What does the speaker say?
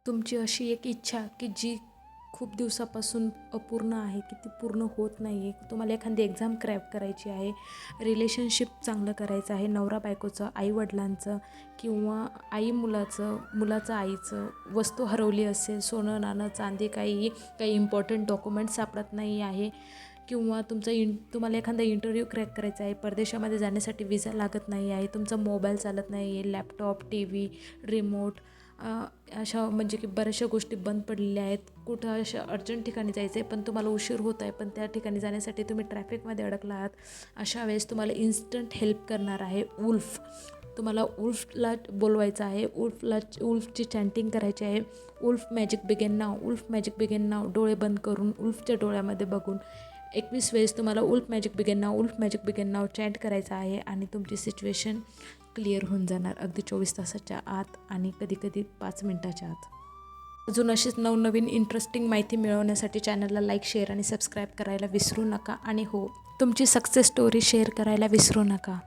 तुमची अशी एक इच्छा की जी खूप दिवसापासून अपूर्ण आहे, की ती पूर्ण होत नाही आहे. तुम्हाला एखादी एक्झाम क्रॅक करायची आहे, रिलेशनशिप चांगलं करायचं आहे, नवरा बायकोचं, आईवडिलांचं किंवा आई मुलाचं, मुलाचं आईचं, वस्तू हरवली असेल, सोनं नाणं चांदी काही इम्पॉर्टंट डॉक्युमेंट सापडत नाही आहे किंवा तुम्हाला एखादा इंटरव्ह्यू क्रॅक करायचा आहे, परदेशामध्ये जाण्यासाठी विजा लागत नाही आहे, तुमचा मोबाईल चालत नाही आहे, लॅपटॉप, टी व्ही, रिमोट, अशा म्हणजे की बऱ्याचशा गोष्टी बंद पडलेल्या आहेत. कुठं अशा अर्जंट ठिकाणी जायचं आहे पण तुम्हाला उशीर होत आहे, पण त्या ठिकाणी जाण्यासाठी तुम्ही ट्रॅफिकमध्ये अडकला आहात. अशा वेळेस तुम्हाला इन्स्टंट हेल्प करणार आहे उल्फ. तुम्हाला उल्फला बोलवायचं आहे, उल्फची चॅन्टिंग करायची आहे. उल्फ मॅजिक बिगेन नाव, उल्फ मॅजिक बिगेन नाव. डोळे बंद करून उल्फच्या डोळ्यामध्ये बघून 21 वेळेस तुम्हाला उल्फ मॅजिक बिगेन नाव, उल्फ मॅजिक बिगेन नाव चॅन्ट करायचं आहे आणि तुमची सिच्युएशन क्लिअर होऊन जाणार अगदी 24 तासाच्या आत आणि कधीकधी 5 मिनटाच्या आत. अजून अशीच नवनवीन इंटरेस्टिंग माहिती मिळवण्यासाठी चॅनलला लाईक, शेअर आणि सबस्क्राईब करायला विसरू नका. आणि हो, तुमची सक्सेस स्टोरी शेअर करायला विसरू नका.